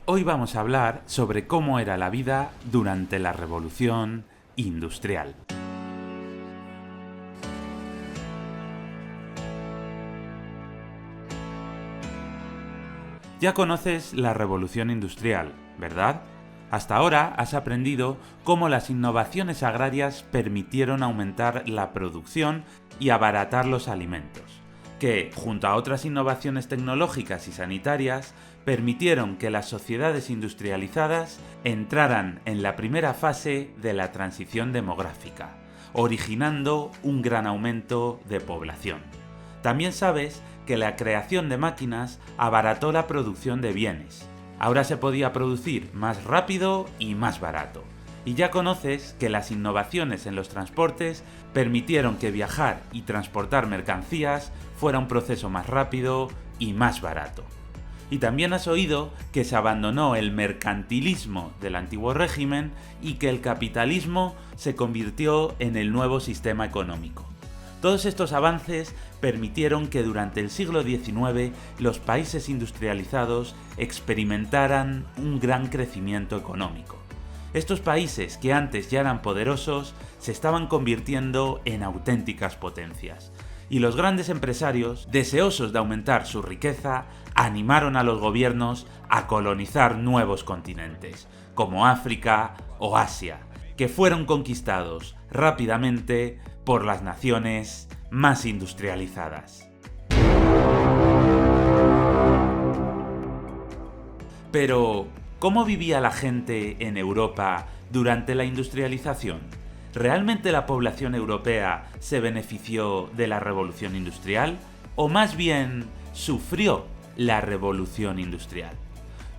Hoy vamos a hablar sobre cómo era la vida durante la Revolución Industrial. Ya conoces la Revolución Industrial, ¿verdad? Hasta ahora has aprendido cómo las innovaciones agrarias permitieron aumentar la producción y abaratar los alimentos, que, junto a otras innovaciones tecnológicas y sanitarias, permitieron que las sociedades industrializadas entraran en la primera fase de la transición demográfica, originando un gran aumento de población. También sabes que la creación de máquinas abarató la producción de bienes. Ahora se podía producir más rápido y más barato. Y ya conoces que las innovaciones en los transportes permitieron que viajar y transportar mercancías fuera un proceso más rápido y más barato. Y también has oído que se abandonó el mercantilismo del antiguo régimen y que el capitalismo se convirtió en el nuevo sistema económico. Todos estos avances permitieron que durante el siglo XIX los países industrializados experimentaran un gran crecimiento económico. Estos países, que antes ya eran poderosos, se estaban convirtiendo en auténticas potencias. Y los grandes empresarios, deseosos de aumentar su riqueza, animaron a los gobiernos a colonizar nuevos continentes, como África o Asia, que fueron conquistados rápidamente por las naciones más industrializadas. Pero, ¿cómo vivía la gente en Europa durante la industrialización? ¿Realmente la población europea se benefició de la revolución industrial? ¿O más bien sufrió la revolución industrial?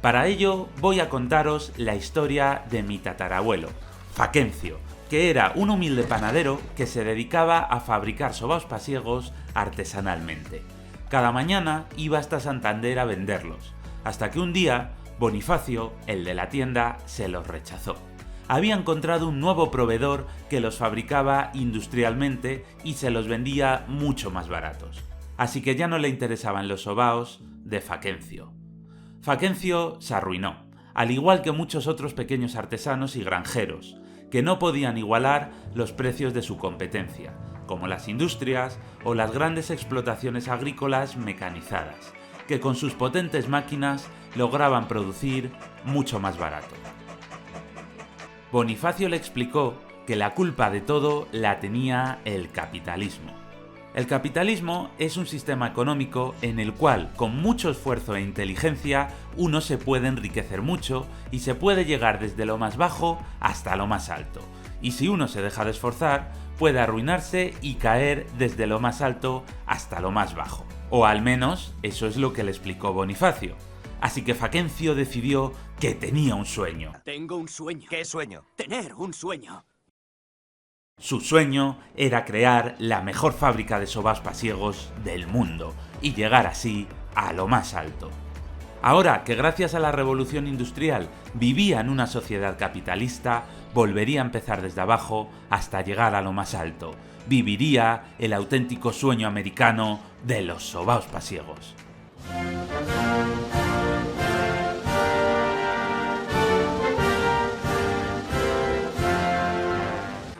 Para ello voy a contaros la historia de mi tatarabuelo, Faquencio, que era un humilde panadero que se dedicaba a fabricar sobaos pasiegos artesanalmente. Cada mañana iba hasta Santander a venderlos, hasta que un día Bonifacio, el de la tienda, se los rechazó. Había encontrado un nuevo proveedor que los fabricaba industrialmente y se los vendía mucho más baratos. Así que ya no le interesaban los sobaos de Faquencio. Faquencio se arruinó, al igual que muchos otros pequeños artesanos y granjeros, que no podían igualar los precios de su competencia, como las industrias o las grandes explotaciones agrícolas mecanizadas, que con sus potentes máquinas lograban producir mucho más barato. Bonifacio le explicó que la culpa de todo la tenía el capitalismo. El capitalismo es un sistema económico en el cual, con mucho esfuerzo e inteligencia, uno se puede enriquecer mucho y se puede llegar desde lo más bajo hasta lo más alto. Y si uno se deja de esforzar, puede arruinarse y caer desde lo más alto hasta lo más bajo. O al menos, eso es lo que le explicó Bonifacio. Así que Faquencio decidió que tenía un sueño. Tengo un sueño. ¿Qué sueño? Tener un sueño. Su sueño era crear la mejor fábrica de sobaos pasiegos del mundo y llegar así a lo más alto. Ahora que gracias a la revolución industrial vivía en una sociedad capitalista, volvería a empezar desde abajo hasta llegar a lo más alto. Viviría el auténtico sueño americano de los sobaos pasiegos.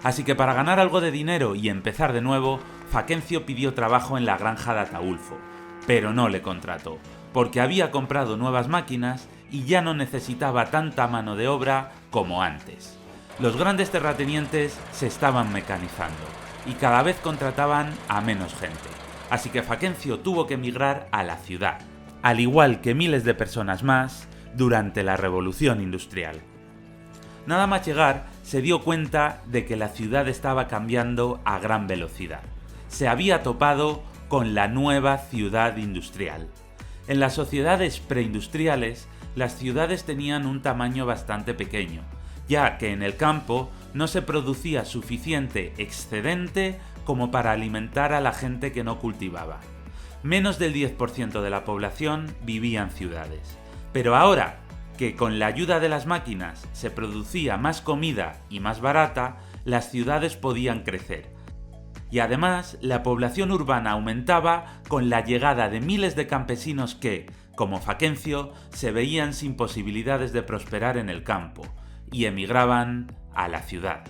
Así que para ganar algo de dinero y empezar de nuevo, Faquencio pidió trabajo en la granja de Ataulfo, pero no le contrató, porque había comprado nuevas máquinas y ya no necesitaba tanta mano de obra como antes. Los grandes terratenientes se estaban mecanizando y cada vez contrataban a menos gente, así que Faquencio tuvo que emigrar a la ciudad, al igual que miles de personas más durante la revolución industrial. Nada más llegar, se dio cuenta de que la ciudad estaba cambiando a gran velocidad. Se había topado con la nueva ciudad industrial. En las sociedades preindustriales, las ciudades tenían un tamaño bastante pequeño, ya que en el campo no se producía suficiente excedente como para alimentar a la gente que no cultivaba. Menos del 10% de la población vivía en ciudades. Pero ahora que con la ayuda de las máquinas se producía más comida y más barata, las ciudades podían crecer. Y además, la población urbana aumentaba con la llegada de miles de campesinos que, como Faquencio, se veían sin posibilidades de prosperar en el campo y emigraban a la ciudad.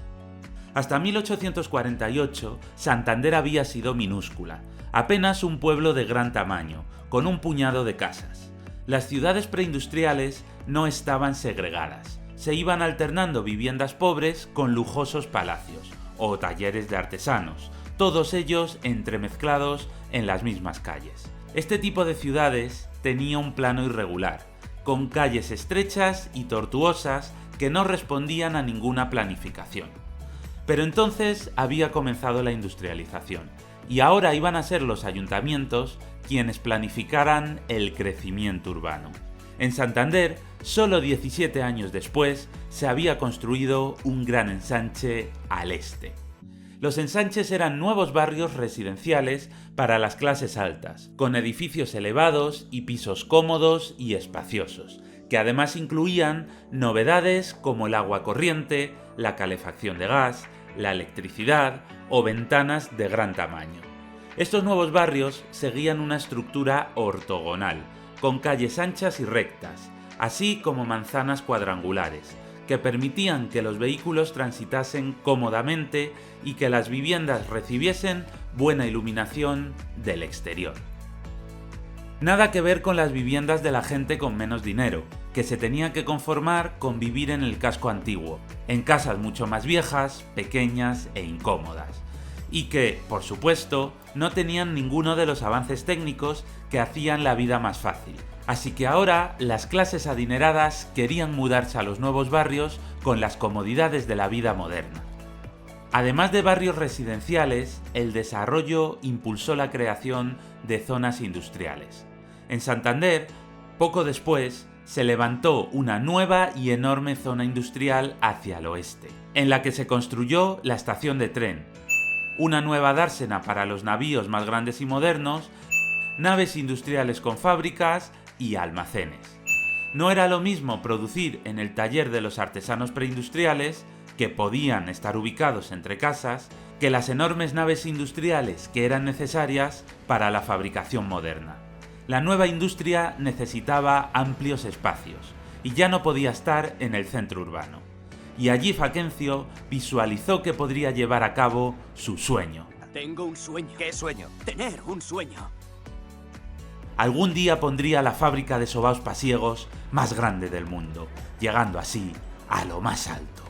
Hasta 1848, Santander había sido minúscula, apenas un pueblo de gran tamaño, con un puñado de casas. Las ciudades preindustriales no estaban segregadas, se iban alternando viviendas pobres con lujosos palacios o talleres de artesanos, todos ellos entremezclados en las mismas calles. Este tipo de ciudades tenía un plano irregular, con calles estrechas y tortuosas que no respondían a ninguna planificación. Pero entonces había comenzado la industrialización, y ahora iban a ser los ayuntamientos quienes planificaran el crecimiento urbano. En Santander, solo 17 años después, se había construido un gran ensanche al este. Los ensanches eran nuevos barrios residenciales para las clases altas, con edificios elevados y pisos cómodos y espaciosos, que además incluían novedades como el agua corriente, la calefacción de gas, la electricidad o ventanas de gran tamaño. Estos nuevos barrios seguían una estructura ortogonal, con calles anchas y rectas, así como manzanas cuadrangulares, que permitían que los vehículos transitasen cómodamente y que las viviendas recibiesen buena iluminación del exterior. Nada que ver con las viviendas de la gente con menos dinero, que se tenía que conformar con vivir en el casco antiguo, en casas mucho más viejas, pequeñas e incómodas, y que, por supuesto, no tenían ninguno de los avances técnicos que hacían la vida más fácil. Así que ahora las clases adineradas querían mudarse a los nuevos barrios con las comodidades de la vida moderna. Además de barrios residenciales, el desarrollo impulsó la creación de zonas industriales. En Santander, poco después, se levantó una nueva y enorme zona industrial hacia el oeste, en la que se construyó la estación de tren, una nueva dársena para los navíos más grandes y modernos, naves industriales con fábricas y almacenes. No era lo mismo producir en el taller de los artesanos preindustriales, que podían estar ubicados entre casas, que las enormes naves industriales que eran necesarias para la fabricación moderna. La nueva industria necesitaba amplios espacios y ya no podía estar en el centro urbano. Y allí Faquencio visualizó que podría llevar a cabo su sueño. Tengo un sueño. ¿Qué sueño? Tener un sueño. Algún día pondría la fábrica de sobaos pasiegos más grande del mundo, llegando así a lo más alto.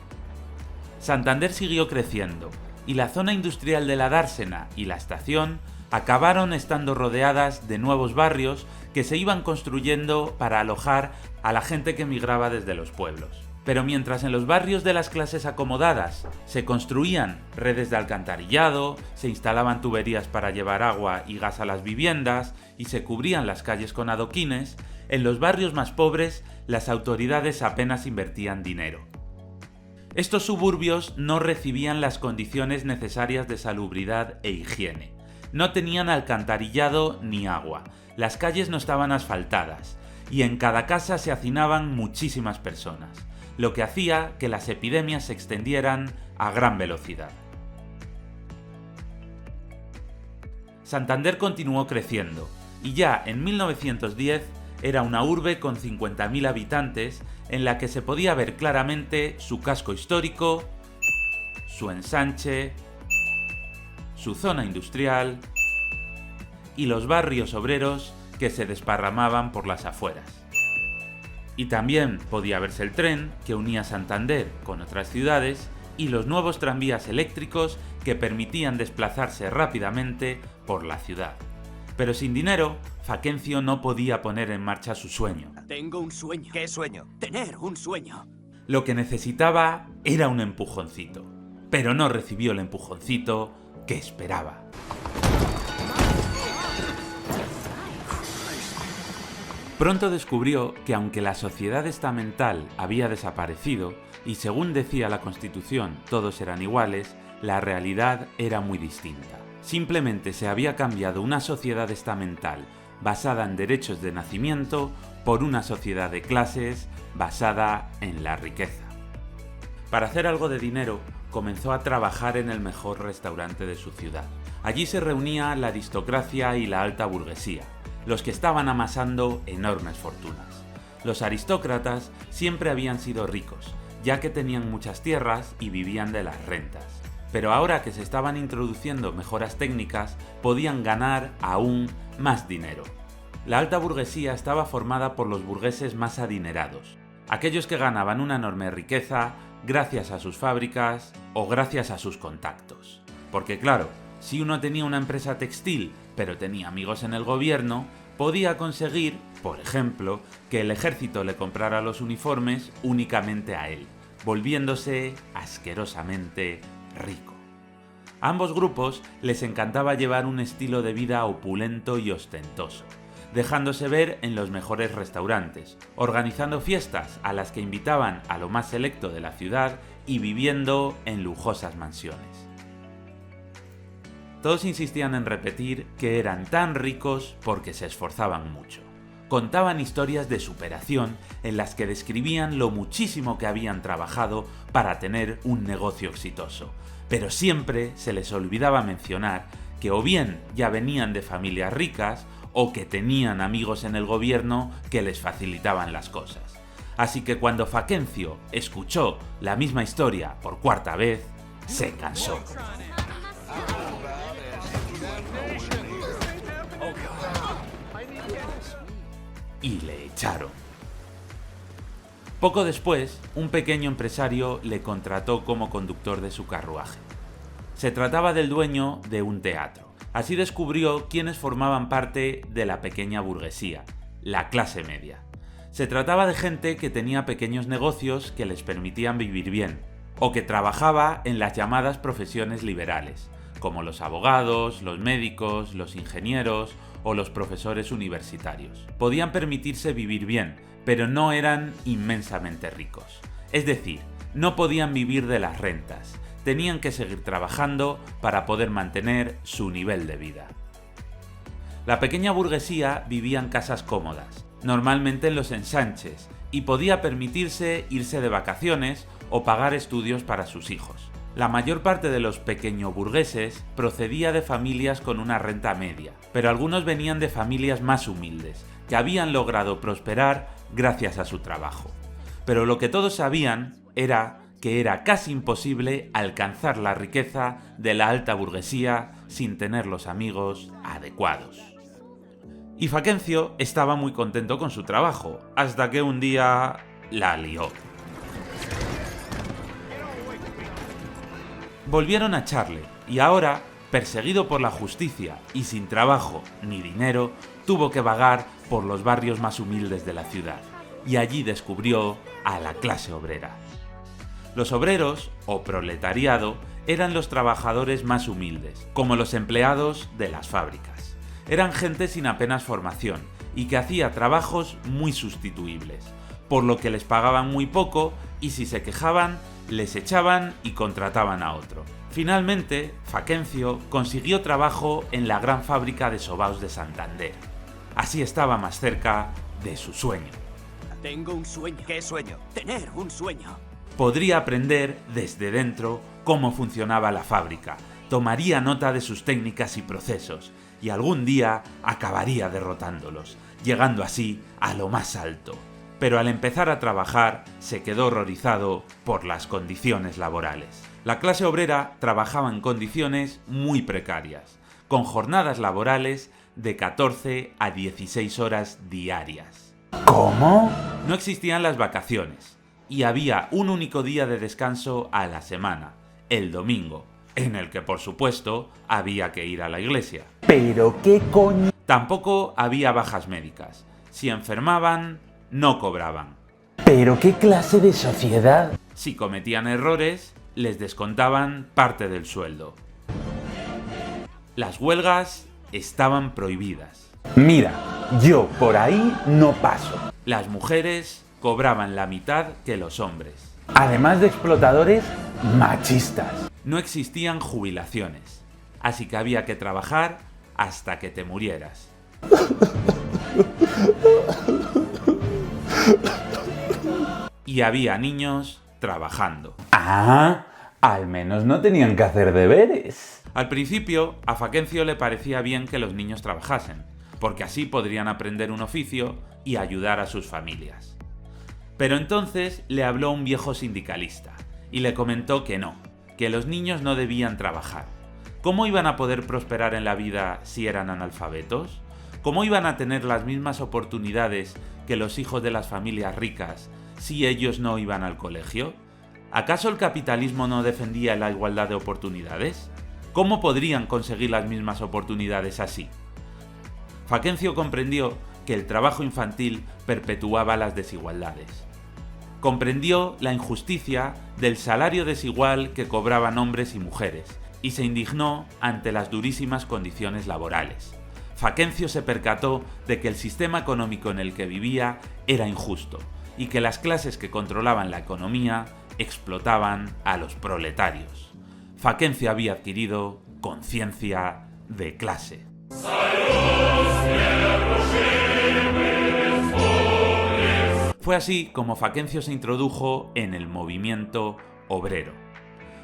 Santander siguió creciendo, y la zona industrial de la dársena y la estación acabaron estando rodeadas de nuevos barrios que se iban construyendo para alojar a la gente que migraba desde los pueblos. Pero mientras en los barrios de las clases acomodadas se construían redes de alcantarillado, se instalaban tuberías para llevar agua y gas a las viviendas y se cubrían las calles con adoquines, en los barrios más pobres las autoridades apenas invertían dinero. Estos suburbios no recibían las condiciones necesarias de salubridad e higiene. No tenían alcantarillado ni agua, las calles no estaban asfaltadas y en cada casa se hacinaban muchísimas personas, lo que hacía que las epidemias se extendieran a gran velocidad. Santander continuó creciendo y ya en 1910 era una urbe con 50.000 habitantes en la que se podía ver claramente su casco histórico, su ensanche, su zona industrial y los barrios obreros que se desparramaban por las afueras. Y también podía verse el tren que unía Santander con otras ciudades y los nuevos tranvías eléctricos que permitían desplazarse rápidamente por la ciudad. Pero sin dinero, Faquencio no podía poner en marcha su sueño. Tengo un sueño. ¿Qué sueño? Tener un sueño. Lo que necesitaba era un empujoncito, pero no recibió el empujoncito que esperaba. Pronto descubrió que aunque la sociedad estamental había desaparecido y según decía la Constitución todos eran iguales, la realidad era muy distinta. Simplemente se había cambiado una sociedad estamental basada en derechos de nacimiento por una sociedad de clases basada en la riqueza. Para hacer algo de dinero, comenzó a trabajar en el mejor restaurante de su ciudad. Allí se reunía la aristocracia y la alta burguesía. los que estaban amasando enormes fortunas. Los aristócratas siempre habían sido ricos, ya que tenían muchas tierras y vivían de las rentas. Pero ahora que se estaban introduciendo mejoras técnicas, podían ganar aún más dinero. La alta burguesía estaba formada por los burgueses más adinerados, aquellos que ganaban una enorme riqueza gracias a sus fábricas o gracias a sus contactos. Porque claro, si uno tenía una empresa textil pero tenía amigos en el gobierno, podía conseguir, por ejemplo, que el ejército le comprara los uniformes únicamente a él, volviéndose asquerosamente rico. A ambos grupos les encantaba llevar un estilo de vida opulento y ostentoso, dejándose ver en los mejores restaurantes, organizando fiestas a las que invitaban a lo más selecto de la ciudad y viviendo en lujosas mansiones. Todos insistían en repetir que eran tan ricos porque se esforzaban mucho. Contaban historias de superación en las que describían lo muchísimo que habían trabajado para tener un negocio exitoso, pero siempre se les olvidaba mencionar que o bien ya venían de familias ricas o que tenían amigos en el gobierno que les facilitaban las cosas. Así que cuando Fackencio escuchó la misma historia por cuarta vez, se cansó. Y le echaron. Poco después, un pequeño empresario le contrató como conductor de su carruaje. Se trataba del dueño de un teatro. Así descubrió quiénes formaban parte de la pequeña burguesía, la clase media. Se trataba de gente que tenía pequeños negocios que les permitían vivir bien, o que trabajaba en las llamadas profesiones liberales, como los abogados, los médicos, los ingenieros o los profesores universitarios. Podían permitirse vivir bien, pero no eran inmensamente ricos. Es decir, no podían vivir de las rentas, tenían que seguir trabajando para poder mantener su nivel de vida. La pequeña burguesía vivía en casas cómodas, normalmente en los ensanches, y podía permitirse irse de vacaciones o pagar estudios para sus hijos. La mayor parte de los pequeñoburgueses procedía de familias con una renta media, pero algunos venían de familias más humildes, que habían logrado prosperar gracias a su trabajo. Pero lo que todos sabían era que era casi imposible alcanzar la riqueza de la alta burguesía sin tener los amigos adecuados. Y Fackencio estaba muy contento con su trabajo, hasta que un día la lió. Volvieron a echarle, y ahora, perseguido por la justicia y sin trabajo ni dinero, tuvo que vagar por los barrios más humildes de la ciudad, y allí descubrió a la clase obrera. Los obreros, o proletariado, eran los trabajadores más humildes, como los empleados de las fábricas. Eran gente sin apenas formación, y que hacía trabajos muy sustituibles, por lo que les pagaban muy poco, y si se quejaban, les echaban y contrataban a otro. Finalmente, Fackencio consiguió trabajo en la gran fábrica de sobaos de Santander. Así estaba más cerca de su sueño. Tengo un sueño. ¿Qué sueño? Tener un sueño. Podría aprender desde dentro cómo funcionaba la fábrica, tomaría nota de sus técnicas y procesos, y algún día acabaría derrotándolos, llegando así a lo más alto. Pero al empezar a trabajar se quedó horrorizado por las condiciones laborales. La clase obrera trabajaba en condiciones muy precarias, con jornadas laborales de 14 a 16 horas diarias. ¿Cómo? No existían las vacaciones, y había un único día de descanso a la semana, el domingo, en el que por supuesto había que ir a la iglesia. ¿Pero qué coño? Tampoco había bajas médicas. Si enfermaban, no cobraban. ¿Pero qué clase de sociedad? Si cometían errores, les descontaban parte del sueldo. Las huelgas estaban prohibidas. Mira, yo por ahí no paso. Las mujeres cobraban la mitad que los hombres. Además de explotadores machistas. No existían jubilaciones, así que había que trabajar hasta que te murieras. Y había niños trabajando. Ah, al menos no tenían que hacer deberes. Al principio, a Fackencio le parecía bien que los niños trabajasen, porque así podrían aprender un oficio y ayudar a sus familias. Pero entonces le habló un viejo sindicalista y le comentó que no, que los niños no debían trabajar. ¿Cómo iban a poder prosperar en la vida si eran analfabetos? ¿Cómo iban a tener las mismas oportunidades que los hijos de las familias ricas si ellos no iban al colegio? ¿Acaso el capitalismo no defendía la igualdad de oportunidades? ¿Cómo podrían conseguir las mismas oportunidades así? Fackencio comprendió que el trabajo infantil perpetuaba las desigualdades. Comprendió la injusticia del salario desigual que cobraban hombres y mujeres y se indignó ante las durísimas condiciones laborales. Fackencio se percató de que el sistema económico en el que vivía era injusto y que las clases que controlaban la economía explotaban a los proletarios. Fackencio había adquirido conciencia de clase. Fue así como Fackencio se introdujo en el movimiento obrero.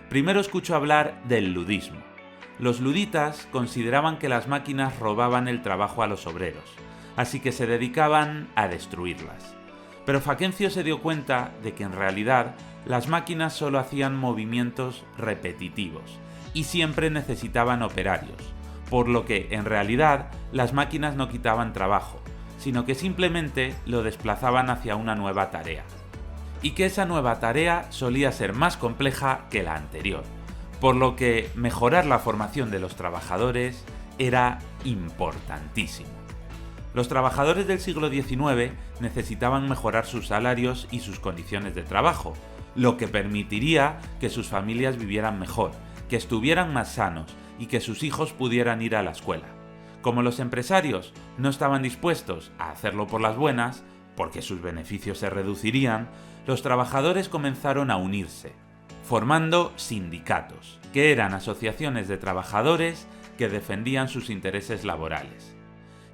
Primero escuchó hablar del ludismo. Los luditas consideraban que las máquinas robaban el trabajo a los obreros, así que se dedicaban a destruirlas. Pero Fackencio se dio cuenta de que en realidad las máquinas solo hacían movimientos repetitivos y siempre necesitaban operarios, por lo que en realidad las máquinas no quitaban trabajo, sino que simplemente lo desplazaban hacia una nueva tarea. Y que esa nueva tarea solía ser más compleja que la anterior, por lo que mejorar la formación de los trabajadores era importantísimo. Los trabajadores del siglo XIX necesitaban mejorar sus salarios y sus condiciones de trabajo, lo que permitiría que sus familias vivieran mejor, que estuvieran más sanos y que sus hijos pudieran ir a la escuela. Como los empresarios no estaban dispuestos a hacerlo por las buenas, porque sus beneficios se reducirían, los trabajadores comenzaron a unirse, formando sindicatos, que eran asociaciones de trabajadores que defendían sus intereses laborales.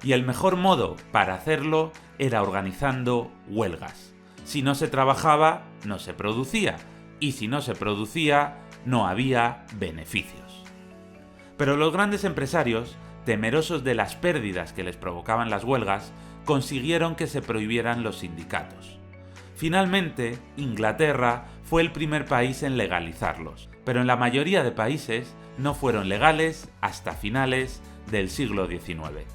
Y el mejor modo para hacerlo era organizando huelgas. Si no se trabajaba, no se producía, y si no se producía, no había beneficios. Pero los grandes empresarios, temerosos de las pérdidas que les provocaban las huelgas, consiguieron que se prohibieran los sindicatos. Finalmente, Inglaterra fue el primer país en legalizarlos, pero en la mayoría de países no fueron legales hasta finales del siglo XIX.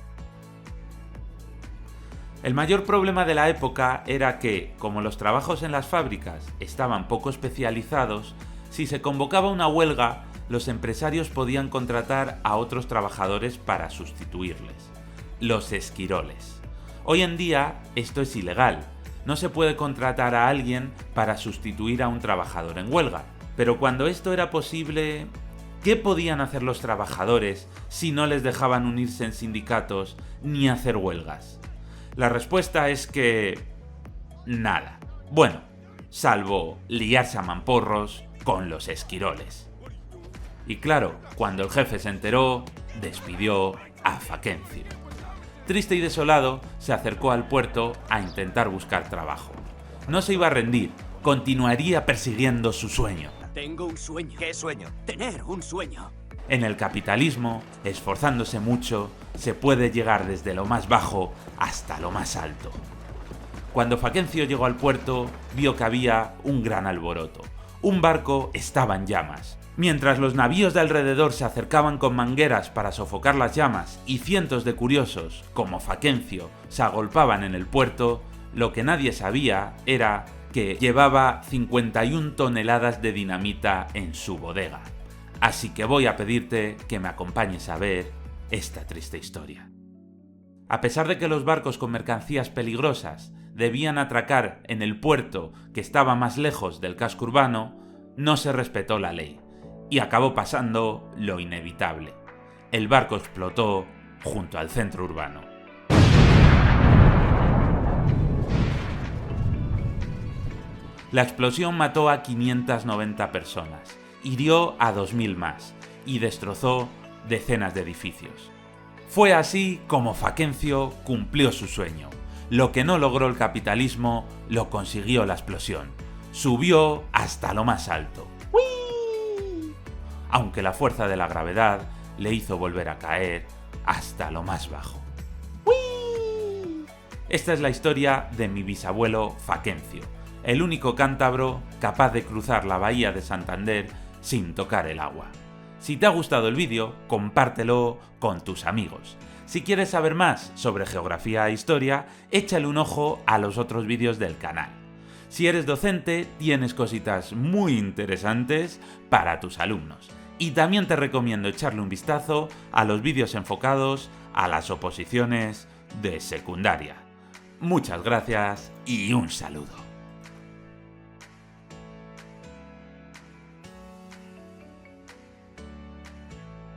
El mayor problema de la época era que, como los trabajos en las fábricas estaban poco especializados, si se convocaba una huelga, los empresarios podían contratar a otros trabajadores para sustituirles, los esquiroles. Hoy en día esto es ilegal, no se puede contratar a alguien para sustituir a un trabajador en huelga, pero cuando esto era posible, ¿qué podían hacer los trabajadores si no les dejaban unirse en sindicatos ni hacer huelgas? La respuesta es que... nada. Bueno, salvo liarse a mamporros con los esquiroles. Y claro, cuando el jefe se enteró, despidió a Fackencio. Triste y desolado, se acercó al puerto a intentar buscar trabajo. No se iba a rendir, continuaría persiguiendo su sueño. Tengo un sueño. ¿Qué sueño? Tener un sueño. En el capitalismo, esforzándose mucho, se puede llegar desde lo más bajo hasta lo más alto. Cuando Fackencio llegó al puerto, vio que había un gran alboroto. Un barco estaba en llamas. Mientras los navíos de alrededor se acercaban con mangueras para sofocar las llamas y cientos de curiosos, como Fackencio, se agolpaban en el puerto, lo que nadie sabía era que llevaba 51 toneladas de dinamita en su bodega. Así que voy a pedirte que me acompañes a ver esta triste historia. A pesar de que los barcos con mercancías peligrosas debían atracar en el puerto que estaba más lejos del casco urbano, no se respetó la ley. Y acabó pasando lo inevitable. El barco explotó junto al centro urbano. La explosión mató a 590 personas, hirió a 2000 más y destrozó decenas de edificios. Fue así como Fackencio cumplió su sueño. Lo que no logró el capitalismo lo consiguió la explosión. Subió hasta lo más alto. Aunque la fuerza de la gravedad le hizo volver a caer hasta lo más bajo. Esta es la historia de mi bisabuelo Faquencio, el único cántabro capaz de cruzar la bahía de Santander sin tocar el agua. Si te ha gustado el vídeo, compártelo con tus amigos. Si quieres saber más sobre geografía e historia, échale un ojo a los otros vídeos del canal. Si eres docente, tienes cositas muy interesantes para tus alumnos. Y también te recomiendo echarle un vistazo a los vídeos enfocados a las oposiciones de secundaria. Muchas gracias y un saludo.